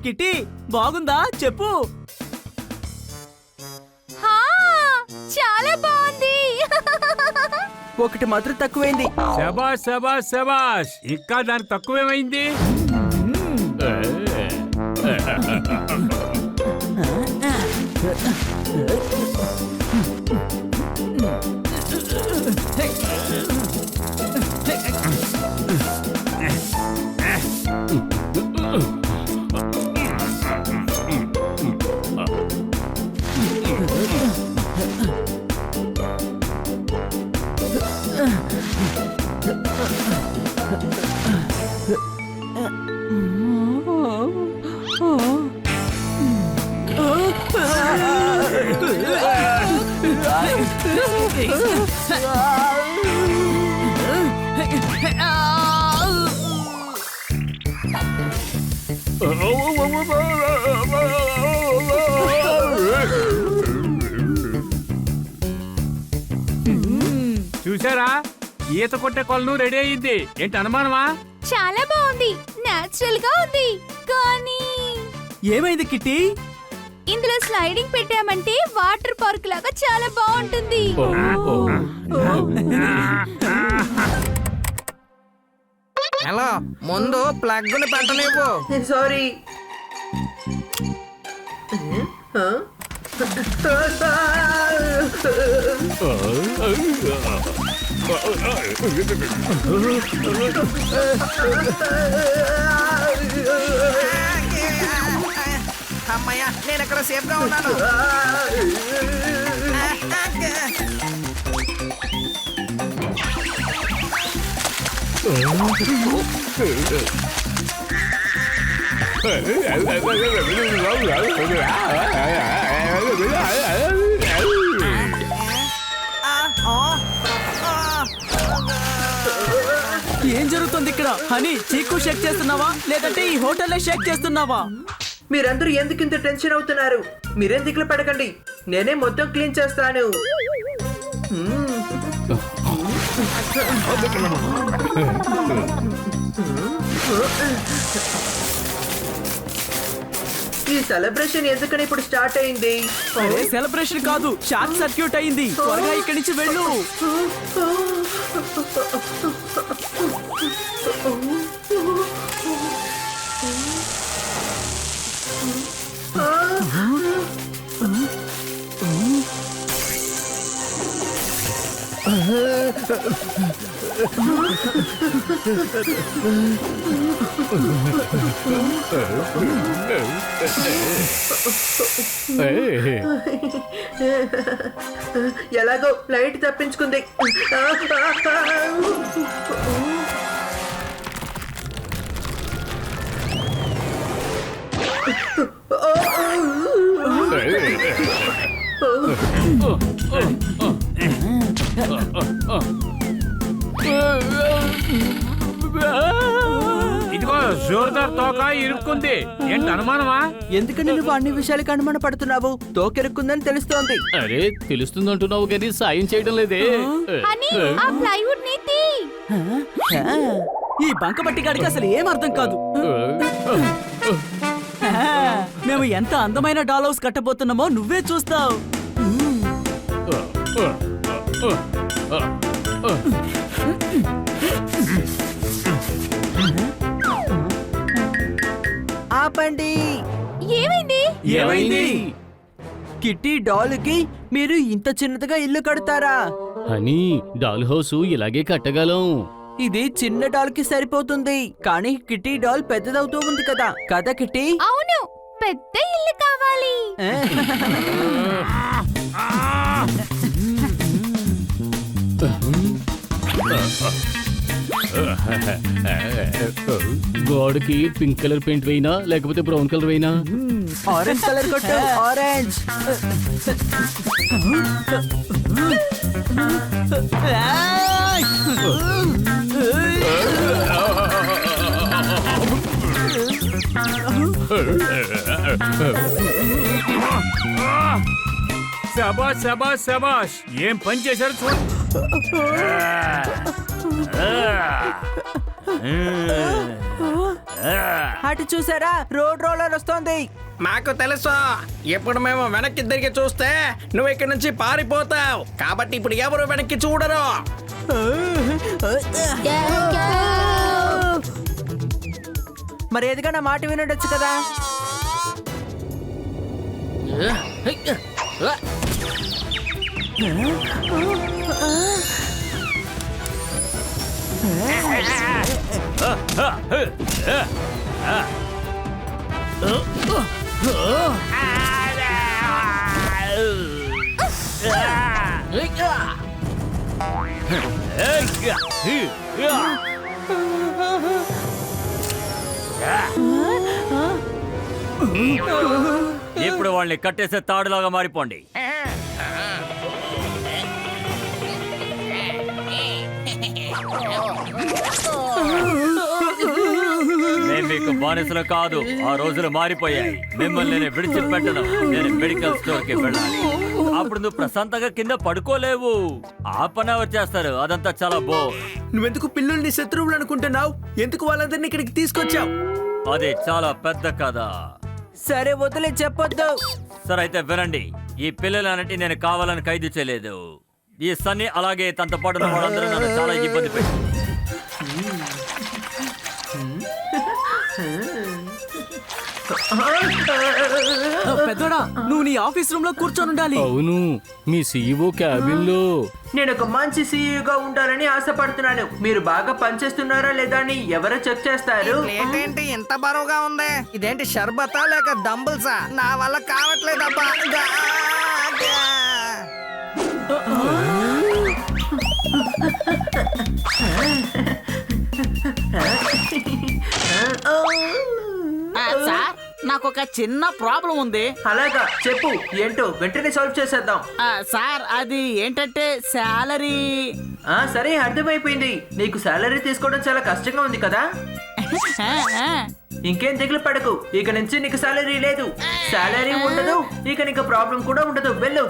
Kitty బాగుందా చెప్పు. చాలా బాగుంది. ఒకటి మాత్రం తక్కువైంది. శబాష్ శబాష్ శబాష్. ఇంకా దానికి తక్కువేమైంది? చూసారా, ఈత కొట్టే కొలను రెడీ అయ్యింది. ఏంటి అనుమానమా? చాలా బాగుంది, నేచురల్ గా ఉంది. కానీ ఏమైంది కిట్టి? ఇందులో స్లైడింగ్ పెట్టామంటే వాటర్ పార్క్ లాగా చాలా బాగుంటుంది. హలో, ముందు ప్లగ్ ని పెట్టలేవు. సారీ. అమ్మయ్యా, నేను ఇక్కడ సేఫ్ గా ఉన్నాను. ఏం జరుగుతుంది ఇక్కడ? హనీ, చీకు షేక్ చేస్తున్నావా లేదంటే ఈ హోటల్లో షేక్ చేస్తున్నావా? మీరందరూ ఎందుకు ఇంత టెన్షన్ అవుతున్నారు? మీరేం దిగులు పడకండి, నేనే మొత్తం క్లీన్ చేస్తాను. ఈ సెలబ్రేషన్ ఎందుకని ఇప్పుడు స్టార్ట్ అయింది? అరే సెలబ్రేషన్ కాదు, షార్ట్ సర్క్యూట్ అయింది. త్వరగా ఇక్కడి నుంచి వెళ్ళు. ఎలాగో లైట్ తప్పించుకుంది. ఇదిగో జోర్దార్ తోక ఇరుక్కుంది. ఏంటి అనుమానమా? ఎందుకని నువ్వు అన్ని విషయాలకు అనుమాన పడుతున్నావు? తోకెరుక్కుందని తెలుస్తోంది. అరే తెలుస్తుందంటున్నావు కానీ సాయం చేయడం లేదే. హనీ, ఆ ప్లైవుడ్ ని తీ. ఈ బంకబట్టి గాడికి అసలు ఏం అర్థం కాదు. మేము ఎంత అందమైన డాల్ హౌస్ కట్టబోతున్నామో నువ్వే చూస్తావు. ఆపండి. ఏమైంది? ఏమైంది? కిట్టి డాల్కి మీరు ఇంత చిన్నదిగా ఇల్లు కడతారా? హనీ డాల్ హౌస్ ఇలాగే కట్టగలం. ఇది చిన్న డాల్ కి సరిపోతుంది, కానీ కిట్టి డాల్ పెద్దదవుతూ ఉంది కదా కదా కిట్టి? అవును, పెద్ద ఇల్లు కావాలి. గోడకి పింక్ కలర్ పెయింట్ వేయినా లేకపోతే బ్రౌన్ కలర్ వేయినా? ఆరెంజ్ కలర్ కొట్టు, ఆరెంజ్. శబాష్ శబాష్ శబాష్, ఏం పని చేశారు చూడు. అటు చూసారా, రోడ్ రోలర్ వస్తోంది. మాకు తెలుసు, ఇప్పుడు మేము వెనక్కి తిరిగి చూస్తే నువ్వు ఇక్కడి నుంచి పారిపోతావు, కాబట్టి ఇప్పుడు ఎవరు వెనక్కి చూడరు. మరి ఏదిగా నా మాట వినొచ్చు కదా. ఇప్పుడు వాళ్ళని కట్టేసే తాడులాగా మారిపోండి. నేను మీకు బానిసలు కాదు, ఆ రోజులు మారిపోయాయి. మిమ్మల్ని నేను విడిచిపెట్టను. నేను మెడికల్ స్టోర్ కి వెళ్ళాలి. అప్పుడు నువ్వు ప్రశాంతంగా కింద పడుకోలేవు. ఆ పని ఎవరు చేస్తారు? అదంతా చాలా నువ్వెందుకు పిల్లుల్ని శత్రువులు అనుకుంటున్నావు? ఎందుకు వాళ్ళందరినీ ఇక్కడికి తీసుకొచ్చావు? అది చాలా పెద్ద కథ. సరే వదిలే, చెప్పొద్దు. సరే అయితే వినండి, ఈ పిల్లలన్నిటి నేను కావాలని ఖైదు చేయలేదు. ఈ సన్నీ అలాగే తనతో పాటు ఉన్న వాళ్ళందరూ నన్ను చాలా ఇబ్బంది పెట్టి. పెద్దోడా, నువ్వు నీ ఆఫీస్ రూమ్ లో కూర్చొని ఉండాలి. అవును, మీ సీఈఓ క్యాబిన్ లో. నేను ఒక మంచి సీఈఓగా ఉండాలని ఆశపడుతున్నాను. మీరు బాగా పనిచేస్తున్నారా లేదా అని ఎవరు చెక్ చేస్తారు? ప్లేట్ ఏంటి ఇంత బరువుగా ఉంది? ఇదేంటి షర్బతా లేక డంబుల్సా? నా వల్ల కావట్లేదబ్బా. సార్, నాకు ఒక చిన్న ప్రాబ్లం ఉంది. అలాగా, చెప్పు ఏంటో, వెంటనే సాల్వ్ చేసేద్దాం. సార్, అది ఏంటంటే శాలరీ. సరే, అర్థమైపోయింది. నీకు శాలరీ తీసుకోవడం చాలా కష్టంగా ఉంది కదా. ఇంకేం దిగులు పడకు, ఇక నుంచి నీకు శాలరీ లేదు, శాలరీ ఉండదు, ఇక నీకు ప్రాబ్లం కూడా ఉండదు. వెళ్ళు.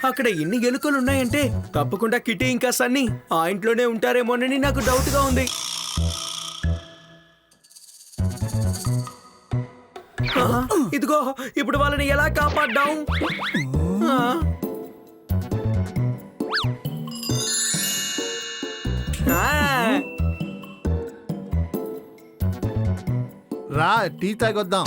అక్కడ ఎన్ని ఎలుకలు ఉన్నాయంటే తప్పకుండా కిటీ ఇంకా సన్నీ ఆ ఇంట్లోనే ఉంటారేమోనని నాకు డౌట్ గా ఉంది. ఇదిగో, ఇప్పుడు వాళ్ళని ఎలా కాపాడ్డాం? రా, టీ తాగొద్దాం.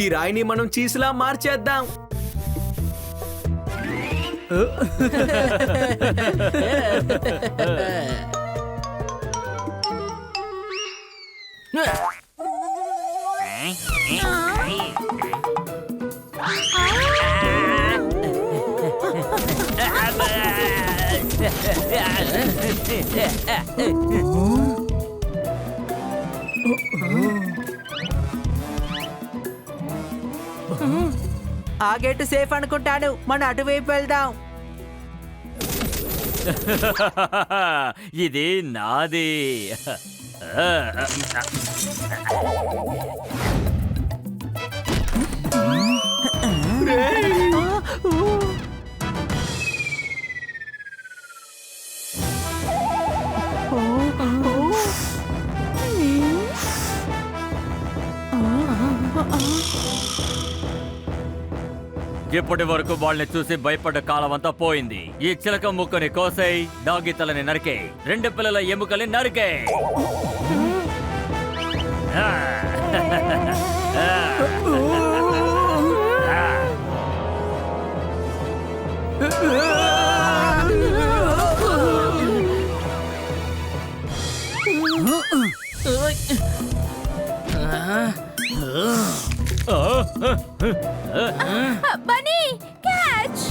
ఈ రాయిని మనం చీసులా మార్చేద్దాం. ఆ గేట్ సేఫ్ అనుకుంటాను, మనం అటువైపు వెళ్దాం. ఇది నాది. ఇప్పటి వరకు వాళ్ళని చూసి భయపడ్డ కాలం అంతా పోయింది. ఈ చిలక ముక్కుని కోసేయ్, డాగి తలని నరికేయ్, 2 పిల్లల ఎముకల్ని నరికేయ్. బన్నీ క్యాచ్.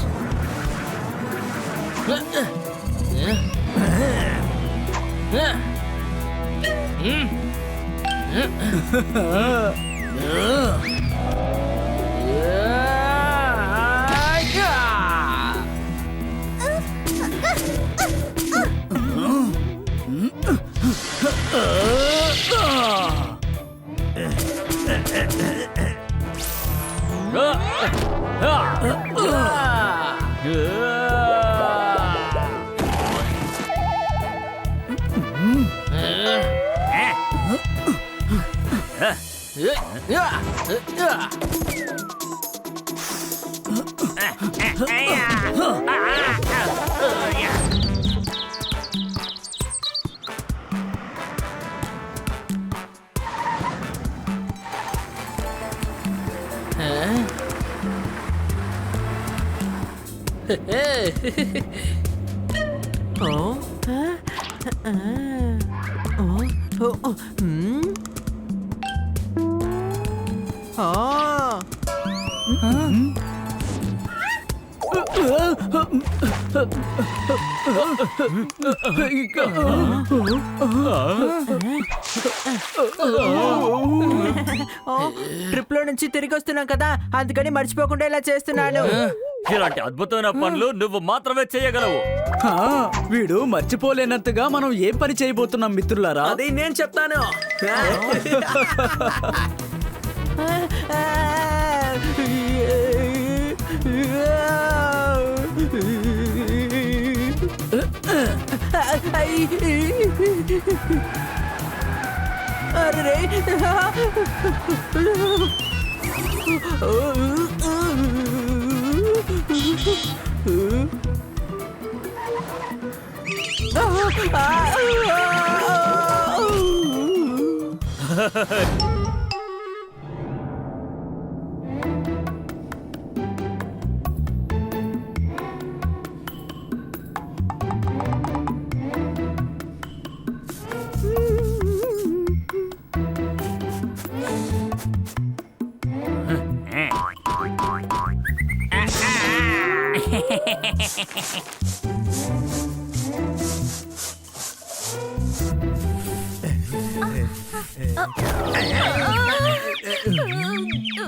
ట్రిప్ లో నుంచి తిరిగి వస్తున్నాం కదా, అందుకని మర్చిపోకుండా ఇలా చేస్తున్నాను. ఇలాంటి అద్భుతమైన పనులు నువ్వు మాత్రమే చేయగలవు. వీడు మర్చిపోలేనంతగా మనం ఏం పని చేయబోతున్నాం మిత్రులారా? అది నేను చెప్తాను. అరే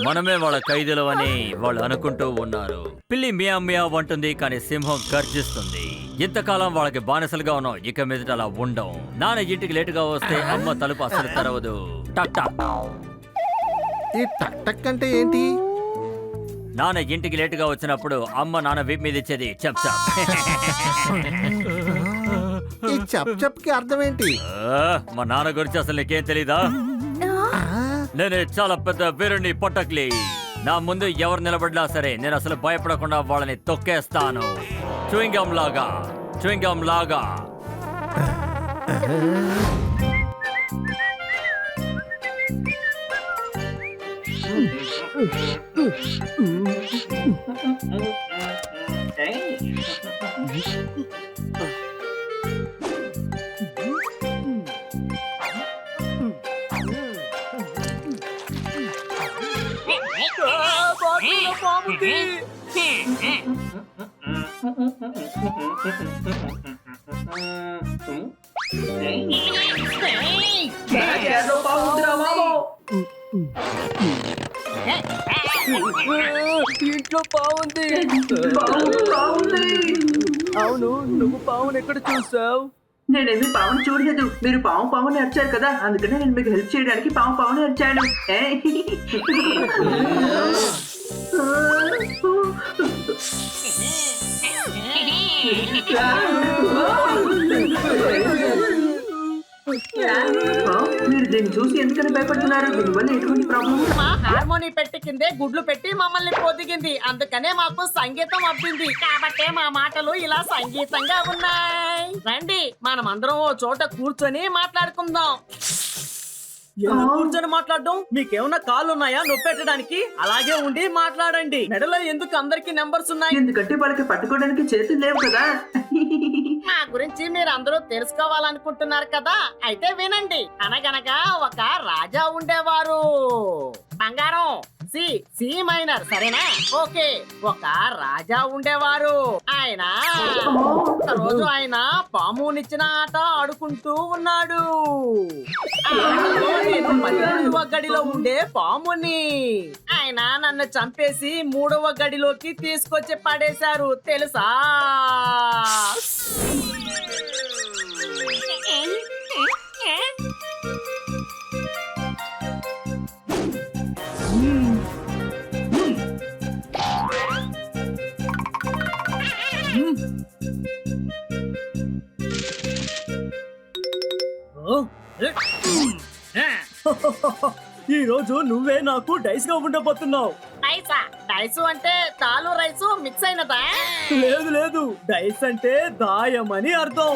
మనమే వాళ్ళ ఖైదీలు అని వాళ్ళు అనుకుంటూ ఉన్నారు. పిల్లి మియా మియా అంటుంది, కానీ సింహం గర్జిస్తుంది. ఇంతకాలం వాళ్ళకి బానిసలుగా ఉన్నాం, ఇక మీదట అలా ఉండం. నాన్న ఇంటికి లేటుగా వస్తే అమ్మ తలుపు అసలు తెరవదు. టక్ టక్. ఈ టక్ టక్ అంటే ఏంటి? నాన్న ఇంటికి లేటుగా వచ్చినప్పుడు అమ్మ నాన్న వీపు మీద ఇచ్చేది చెప్ చెప్. ఈ చప్ చప్ కి అర్థం ఏంటి? మా నాన్న గురించి అసలు నీకేం తెలీదా? నేనే చాలా పెద్ద వీరుని పొట్టక్లి. నా ముందు ఎవరు నిలబడినా సరే నేను అసలు భయపడకుండా వాళ్ళని తొక్కేస్తాను. చూయింగం లాగా, చూయింగం లాగా. ఇంట్లో బాగుంది. అవును, నువ్వు పావును ఎక్కడ చూసావు? నేనేమి పావును చూడలేదు. మీరు పావుని అరిచారు కదా, అందుకనే నేను మీకు హెల్ప్ చేయడానికి పావుని అరిచాను. మీరు మీరు దీన్ని చూసి ఎందుకని భయపడుతున్నారు? దీనివల్ల ఎటువంటి ప్రాబ్లం? మా హార్మోని పెట్టి కిందే గుడ్లు పెట్టి మమ్మల్ని పొదిగింది. అందుకనే మాకు సంగీతం అబ్బింది. కాబట్టే మా మాటలు ఇలా సంగీతంగా ఉన్నాయి. రండి మనమందరం ఓ చోట కూర్చొని మాట్లాడుకుందాం. ఎందుకు కూర్చొని మాట్లాడడం? మీకేమన్నా కాళ్ళు ఉన్నాయా నొప్పెట్టడానికి? అలాగే ఉండి మాట్లాడండి. మెడలో ఎందుకు అందరికి నెంబర్స్ ఉన్నాయి? ఎందుకంటే వాళ్ళకి పట్టుకోవడానికి చేతులు లేవు కదా. మా గురించి మీరు అందరూ తెలుసుకోవాలనుకుంటున్నారు కదా, అయితే వినండి. అనగనగా ఒక రాజా ఉండేవారు. బంగారం సి సి మైనర్, సరేనా? ఓకే. ఒక రాజా ఉండేవారు. ఆయన రోజు ఆయన పామునిచ్చిన ఆట ఆడుకుంటూ ఉన్నాడు. ఆ ఆటలో నేను 12వ గడిలో ఉండే పాముని. ఆయన నన్ను చంపేసి 3వ గడిలోకి తీసుకొచ్చి పడేశారు, తెలుసా? ఈ రోజు నువ్వే నాకు డైస్ గా ఉండబోతున్నావు. డైసా? డైసు అంటే తాలు రైసు మిక్స్ అయినదా? లేదు లేదు, డైస్ అంటే దాయం అని అర్థం.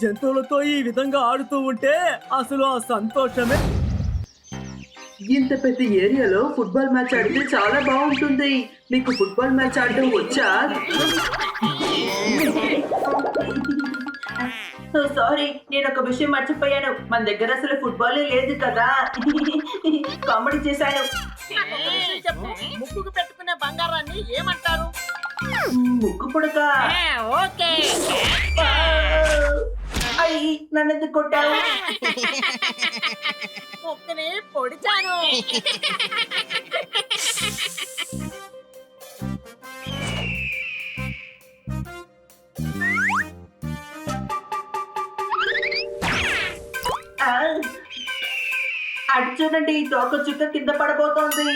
జంతువులతో ఈ విధంగా ఆడుతూ ఉంటే అసలు ఆ సంతోషమే. ఇంత పెద్ద ఏరియాలో ఫుట్బాల్ మ్యాచ్ ఆడితే చాలా బాగుంటుంది. మీకు ఫుట్బాల్ మ్యాచ్ ఆడడం వచ్చా? సారీ, నేను ఒక విషయం మర్చిపోయాను. మన దగ్గర అసలు ఫుట్బాలే లేదు కదా. కామెడీ చేశాను. చెప్పు, ముక్కుకు పెట్టుకునే బంగారాన్ని ఏమంటారు? ముక్కు పుడక. ఓకే. అయ్యి, నన్ను ఎందుకు కొట్టావు? ముక్కుని పొడిచాను. అటు చూడండి, తోక చుక్క కింద పడబోతోంది.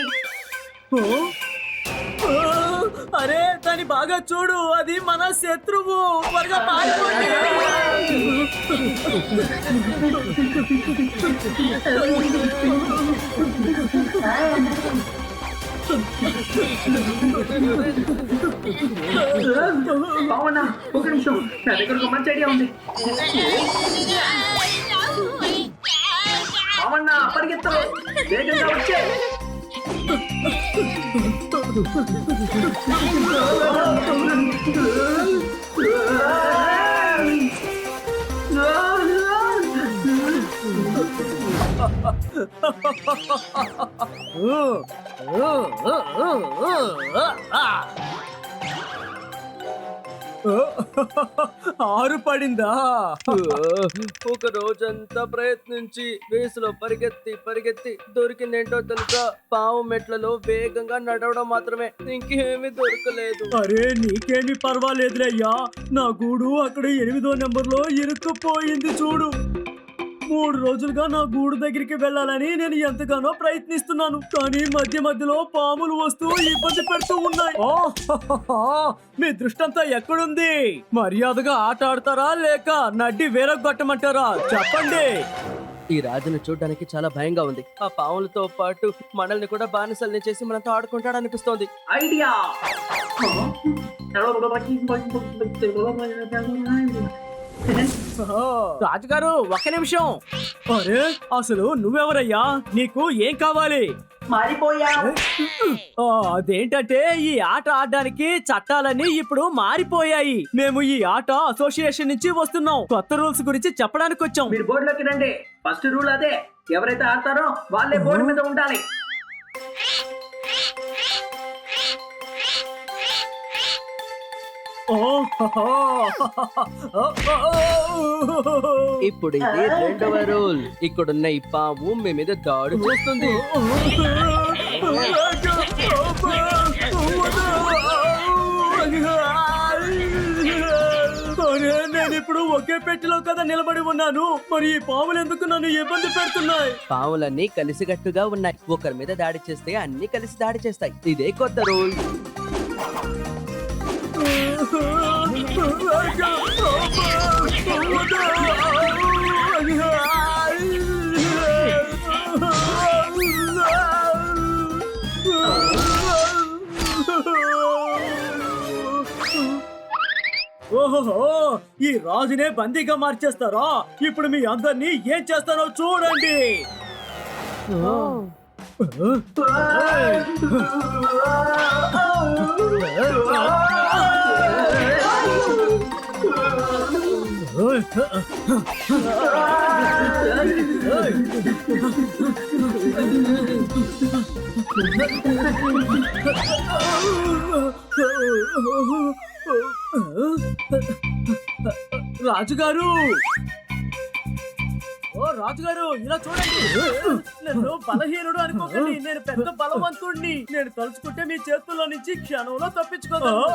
అరే దాన్ని బాగా చూడు, అది మన శత్రువు. త్వరగా పారిపోండి. అవునా, ఒక నిమిషం, నా దగ్గర ఒక మంచి ఐడియా ఉంది. అవునా, పరిగెత్తు, వేగంగా వచ్చే. ఆరు పడిందా? ఒక రోజంతా ప్రయత్నించి రేసులో పరిగెత్తి దొరికిందేంటో తెలుసా? పాము మెట్లలో వేగంగా నడవడం మాత్రమే, ఇంకేమీ దొరకలేదు. అరే నీకేమీ పర్వాలేదులయ్యా, నా గూడు అక్కడ 8వ నెంబర్లో ఇరుక్కుపోయింది చూడు. 3 రోజులుగా నా గూడు దగ్గరికి వెళ్ళాలని నేను ఎంతగానో ప్రయత్నిస్తున్నాను, కానీ మధ్యలో పాములు వస్తూ ఇబ్బంది పెడుతూ ఉన్నాయి. మీ దృష్టంతా ఎక్కడుంది? మర్యాదగా ఆట ఆడతారా లేక నడ్డి వేరగొట్టమంటారా? చెప్పండి. ఈ రాజును చూడడానికి చాలా భయంగా ఉంది. ఆ పాములతో పాటు మనల్ని కూడా బానిసల్ని చేసి మనతో ఆడుకుంటాడనిపిస్తోంది. ఐడియా. రాజుగారు ఒక్క నిమిషం. అరే అసలు నువ్వెవరయ్యా? నీకు ఏం కావాలి? మారిపోయా. అదేంటంటే ఈ ఆట ఆడడానికి చట్టాలన్నీ ఇప్పుడు మారిపోయాయి. మేము ఈ ఆట అసోసియేషన్ నుంచి వస్తున్నాం. కొత్త రూల్స్ గురించి చెప్పడానికి వచ్చాం. మీరు బోర్డులోకి రండి. ఫస్ట్ రూల్ అదే, ఎవరైతే ఆడతారో వాళ్ళే బోర్డు మీద ఉండాలి. ఇప్పుడు ఇది రెండవ రూల్. ఇక్కడున్న ఈ పాము మీ మీద దాడి చేస్తుంది. నేను ఇప్పుడు ఒకే పెట్టెలో కదా నిలబడి ఉన్నాను. మరి ఈ పాములు ఎందుకు నన్ను ఇబ్బంది పెడుతున్నాయి? పాములన్నీ కలిసికట్టుగా ఉన్నాయి. ఒకరి మీద దాడి చేస్తే అన్ని కలిసి దాడి చేస్తాయి. ఇదే కొత్త రూల్. ఓహో, ఈ రాజునే బందీగా మార్చేస్తారా? ఇప్పుడు మీ అందరినీ ఏం చేస్తారో చూడండి. రాజుగారు, ఓ రాజుగారు, ఇలా చూడండి. నన్ను బలహీనుడు అనుకోకండి. నేను పెద్ద బలవంతుడిని. నేను తలుచుకుంటే మీ చేతుల్లో నుంచి క్షణంలో తప్పించుకోగలను.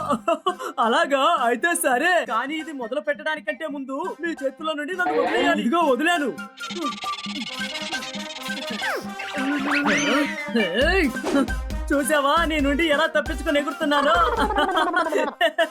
అలాగా? అయితే సరే. కానీ ఇది మొదలు పెట్టడానికంటే ముందు మీ చేతుల్లో నుండి నన్ను వదిలేయాలి. ఇదిగో వదిలాను. చూసావా నీ నుండి ఎలా తప్పించుకొని ఎగురుతున్నానో?